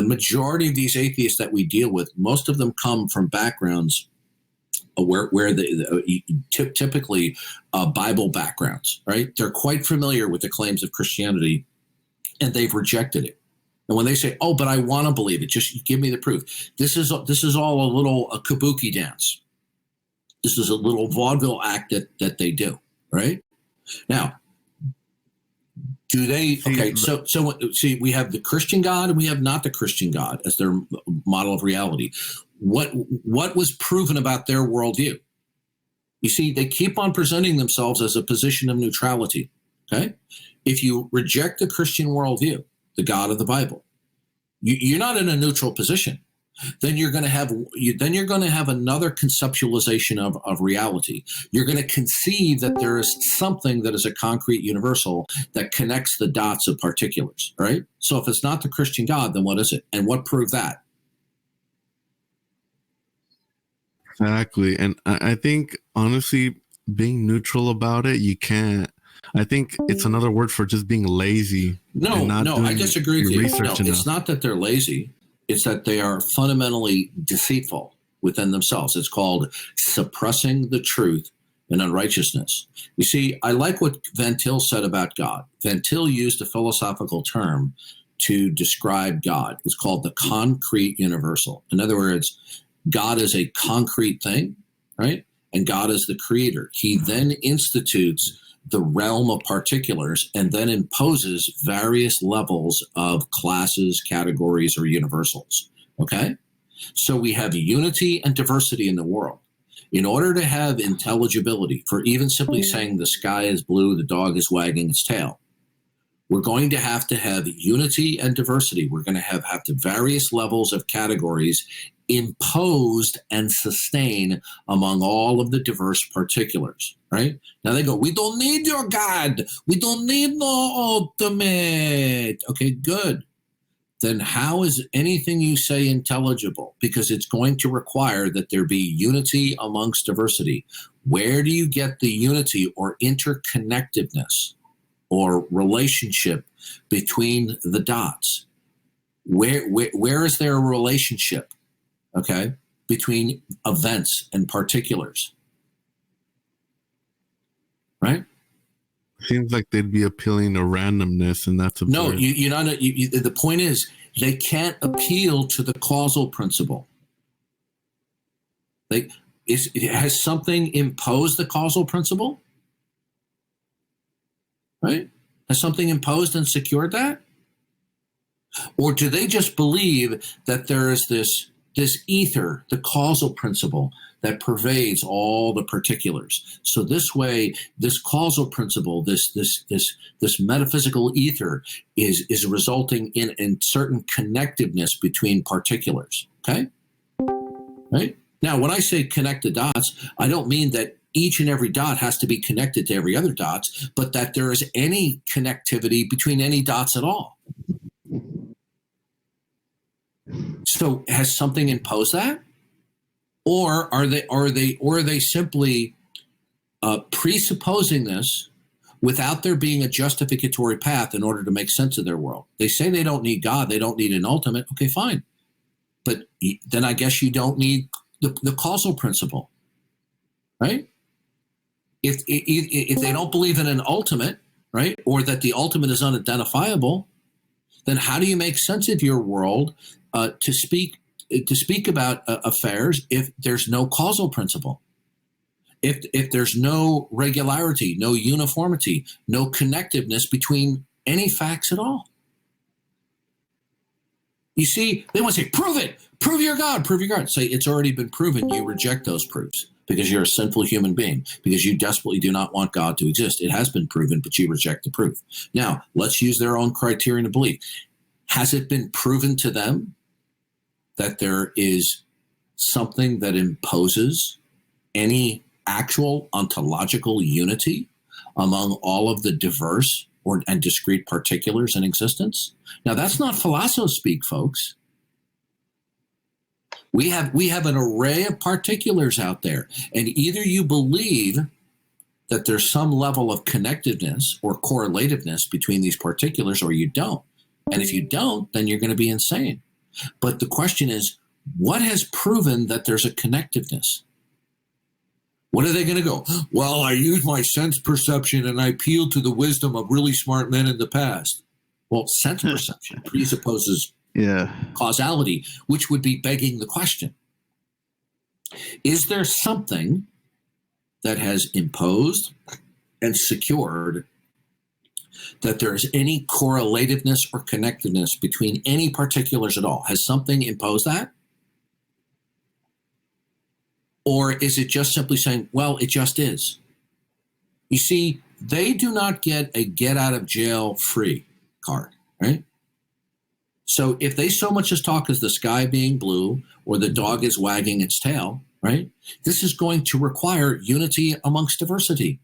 majority of these atheists that we deal with, most of them come from backgrounds where typically Bible backgrounds, right? They're quite familiar with the claims of Christianity, and they've rejected it. And when they say, "Oh, but I want to believe it, just give me the proof," this is all a kabuki dance. This is a little vaudeville act that they do, right? Now, do they? Okay, so see, we have the Christian God and we have not the Christian God as their model of reality. What was proven about their worldview? You see, they keep on presenting themselves as a position of neutrality. Okay, if you reject the Christian worldview, the God of the Bible, you're not in a neutral position. Then you're going to have another conceptualization of reality. You're going to conceive that there is something that is a concrete universal that connects the dots of particulars, right? So if it's not the Christian God, then what is it? And what proved that? Exactly. And I think, honestly, being neutral about it, you can't. I think it's another word for just being lazy. No, I disagree with you. No, it's not that they're lazy. It's that they are fundamentally deceitful within themselves. It's called suppressing the truth and unrighteousness. You see, I like what Van Til said about God. Van Til used a philosophical term to describe God. It's called the concrete universal. In other words, God is a concrete thing, right? And God is the creator. He then institutes the realm of particulars and then imposes various levels of classes, categories, or universals. Okay? So we have unity and diversity in the world. In order to have intelligibility, for even simply saying the sky is blue, the dog is wagging its tail, we're going to have unity and diversity. We're going to have various levels of categories imposed and sustained among all of the diverse particulars, right? Now they go, "We don't need your God. We don't need no ultimate." Okay, good. Then how is anything you say intelligible? Because it's going to require that there be unity amongst diversity. Where do you get the unity or interconnectedness or relationship between the dots? Where is there a relationship? Okay, between events and particulars, right? Seems like they'd be appealing to randomness, and that's absurd. No. The point is they can't appeal to the causal principle. Has something imposed the causal principle? Right? Has something imposed and secured that? Or do they just believe that there is this ether, the causal principle that pervades all the particulars? So this way, this causal principle, this metaphysical ether is resulting in certain connectiveness between particulars. Okay? Right? Now, when I say connect the dots, I don't mean that each and every dot has to be connected to every other dot, but that there is any connectivity between any dots at all. So has something imposed that? Or are they simply presupposing this without there being a justificatory path in order to make sense of their world? They say they don't need God, they don't need an ultimate. Okay, fine. But then I guess you don't need the causal principle, right? If they don't believe in an ultimate, right, or that the ultimate is unidentifiable, then how do you make sense of your world to speak about affairs if there's no causal principle? If there's no regularity, no uniformity, no connectiveness between any facts at all? You see, they want to say, prove it. Prove your God. Prove your God. Say, it's already been proven. You reject those proofs because you're a sinful human being, because you desperately do not want God to exist. It has been proven, but you reject the proof. Now, let's use their own criterion of belief. Has it been proven to them that there is something that imposes any actual ontological unity among all of the diverse and discrete particulars in existence? Now, that's not philosophy-speak, folks. We have an array of particulars out there, and either you believe that there's some level of connectedness or correlativeness between these particulars, or you don't. And if you don't, then you're going to be insane. But the question is, what has proven that there's a connectiveness? What are they going to go? Well, I use my sense perception and I appeal to the wisdom of really smart men in the past. Well, sense perception presupposes causality, which would be begging the question. Is there something that has imposed and secured that there's any correlativeness or connectedness between any particulars at all? Has something imposed that? Or is it just simply saying, well, it just is? You see, they do not get a get out of jail free card, right? So if they so much as talk as the sky being blue or the dog is wagging its tail, right? This is going to require unity amongst diversity.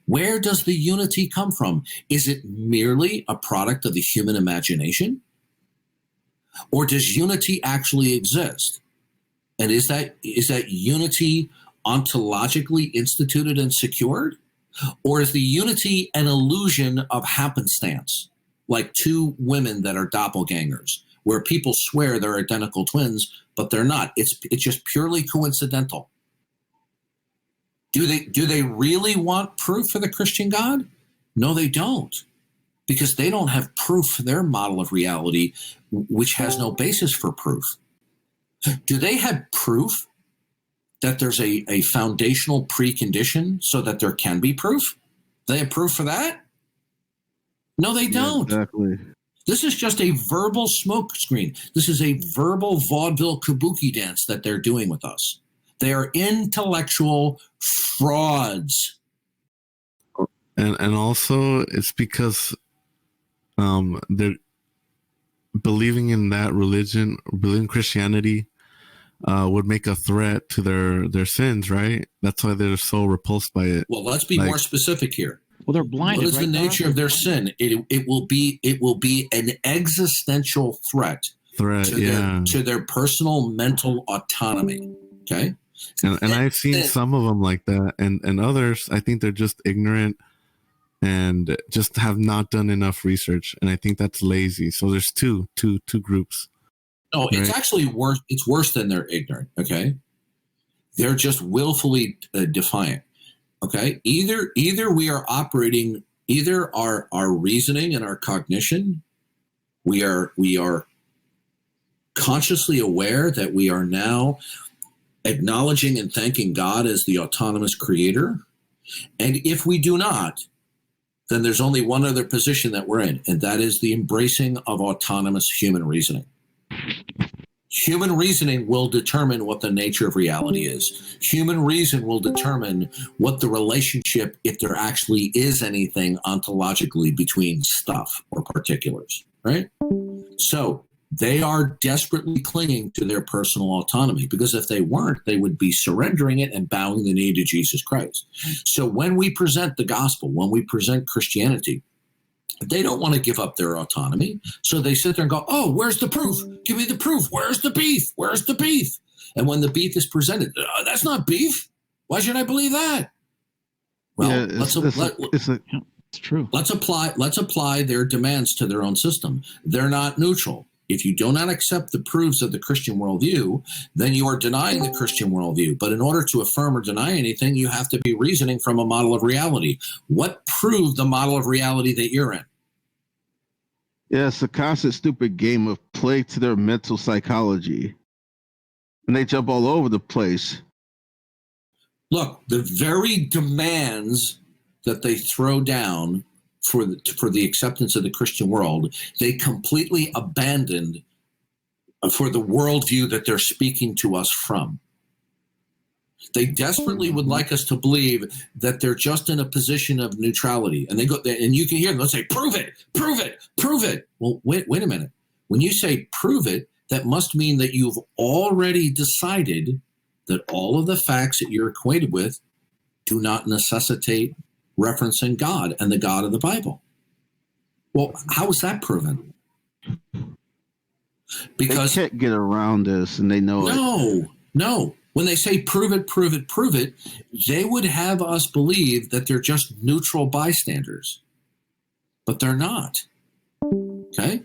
Where does the unity come from? Is it merely a product of the human imagination? Or does unity actually exist? And is that unity ontologically instituted and secured? Or is the unity an illusion of happenstance, like two women that are doppelgangers, where people swear they're identical twins, but they're not? It's just purely coincidental. Do they really want proof for the Christian God? No, they don't, because they don't have proof for their model of reality, which has no basis for proof. Do they have proof that there's a foundational precondition so that there can be proof? Do they have proof for that? No, they don't. Exactly. This is just a verbal smoke screen. This is a verbal vaudeville kabuki dance that they're doing with us. They are intellectual frauds. And also it's because they're believing in that religion, believing Christianity would make a threat to their sins, right? That's why they're so repulsed by it. Well, let's be more specific here. Well, they're blinded. What is the nature of their sin? It will be an existential threat to their personal mental autonomy. Okay, and I've seen some of them like that, and others, I think they're just ignorant and just have not done enough research, and I think that's lazy. So there's two groups. No, it's actually worse. It's worse than they're ignorant. Okay, they're just willfully defiant. Okay, either we are operating, either our reasoning and our cognition, we are consciously aware that we are now acknowledging and thanking God as the autonomous creator, and if we do not, then there's only one other position that we're in, and that is the embracing of autonomous human reasoning. Human reasoning will determine what the nature of reality is. Human reason will determine what the relationship, if there actually is anything ontologically between stuff or particulars, right? So they are desperately clinging to their personal autonomy, because if they weren't, they would be surrendering it and bowing the knee to Jesus Christ. So when we present the gospel, when we present Christianity, they don't want to give up their autonomy. So they sit there and go, oh, where's the proof? Give me the proof. Where's the beef? Where's the beef? And when the beef is presented, that's not beef. Why should I believe that? Well, it's true. Let's apply their demands to their own system. They're not neutral. If you do not accept the proofs of the Christian worldview, then you are denying the Christian worldview. But in order to affirm or deny anything, you have to be reasoning from a model of reality. What proved the model of reality that you're in? Yeah, it's a constant stupid game of play to their mental psychology. And they jump all over the place. Look, the very demands that they throw down for the acceptance of the Christian world, they completely abandoned for the worldview that they're speaking to us from. They desperately would like us to believe that they're just in a position of neutrality. And they go, and you can hear them, they'll say, prove it, prove it, prove it. Well, wait a minute. When you say prove it, that must mean that you've already decided that all of the facts that you're acquainted with do not necessitate referencing God and the God of the Bible. Well, how is that proven? Because they can't get around this, and they know it. No. When they say prove it, prove it, prove it, they would have us believe that they're just neutral bystanders. But they're not. Okay?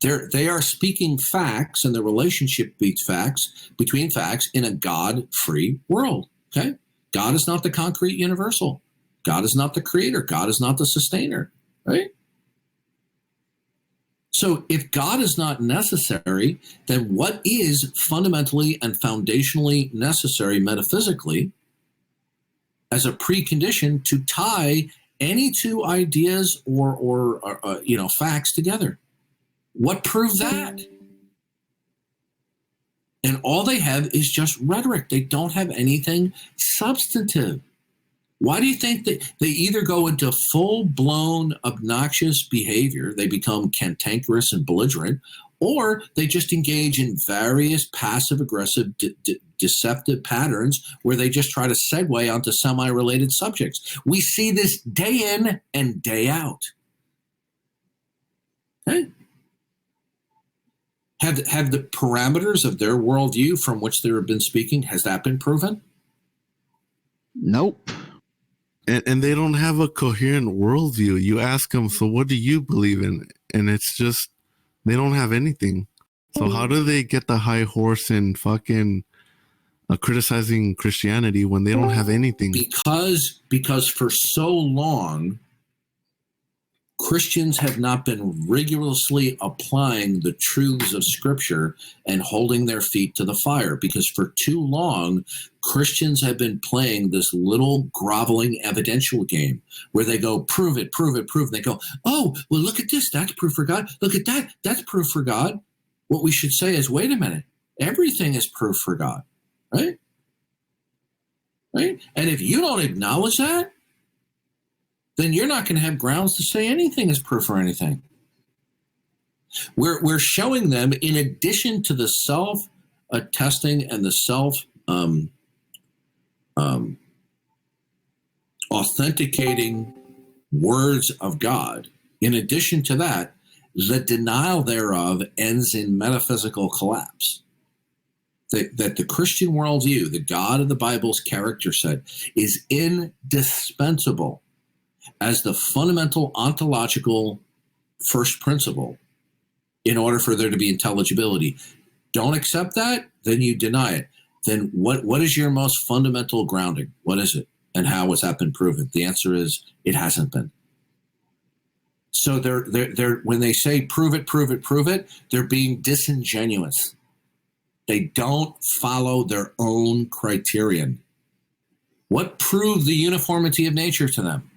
They are speaking facts, and the relationship between facts in a God-free world. Okay, God is not the concrete universal. God is not the creator. God is not the sustainer. Right. So if God is not necessary, then what is fundamentally and foundationally necessary metaphysically as a precondition to tie any two ideas or facts together? What proved that? And all they have is just rhetoric. They don't have anything substantive. Why do you think that they either go into full-blown obnoxious behavior, they become cantankerous and belligerent, or they just engage in various passive-aggressive, deceptive patterns where they just try to segue onto semi-related subjects? We see this day in and day out. Okay? Have the parameters of their worldview from which they have been speaking, has that been proven? Nope. And they don't have a coherent worldview. You ask them, so what do you believe in? And it's just, they don't have anything. So how do they get the high horse and fucking criticizing Christianity when they don't have anything? Because for so long, Christians have not been rigorously applying the truths of Scripture and holding their feet to the fire. Because for too long, Christians have been playing this little groveling evidential game where they go, prove it, prove it, prove it. They go, oh, well, look at this. That's proof for God. Look at that. That's proof for God. What we should say is, wait a minute. Everything is proof for God, right? Right? And if you don't acknowledge that, then you're not going to have grounds to say anything is proof for anything. We're showing them, in addition to the self-attesting and the self-authenticating words of God, in addition to that, the denial thereof ends in metaphysical collapse. That the Christian worldview, the God of the Bible's character set, is indispensable as the fundamental ontological first principle in order for there to be intelligibility. Don't accept that, then you deny it. Then what is your most fundamental grounding? What is it? And how has that been proven? The answer is it hasn't been. So they're when they say prove it, prove it, prove it, they're being disingenuous. They don't follow their own criterion. What proved the uniformity of nature to them?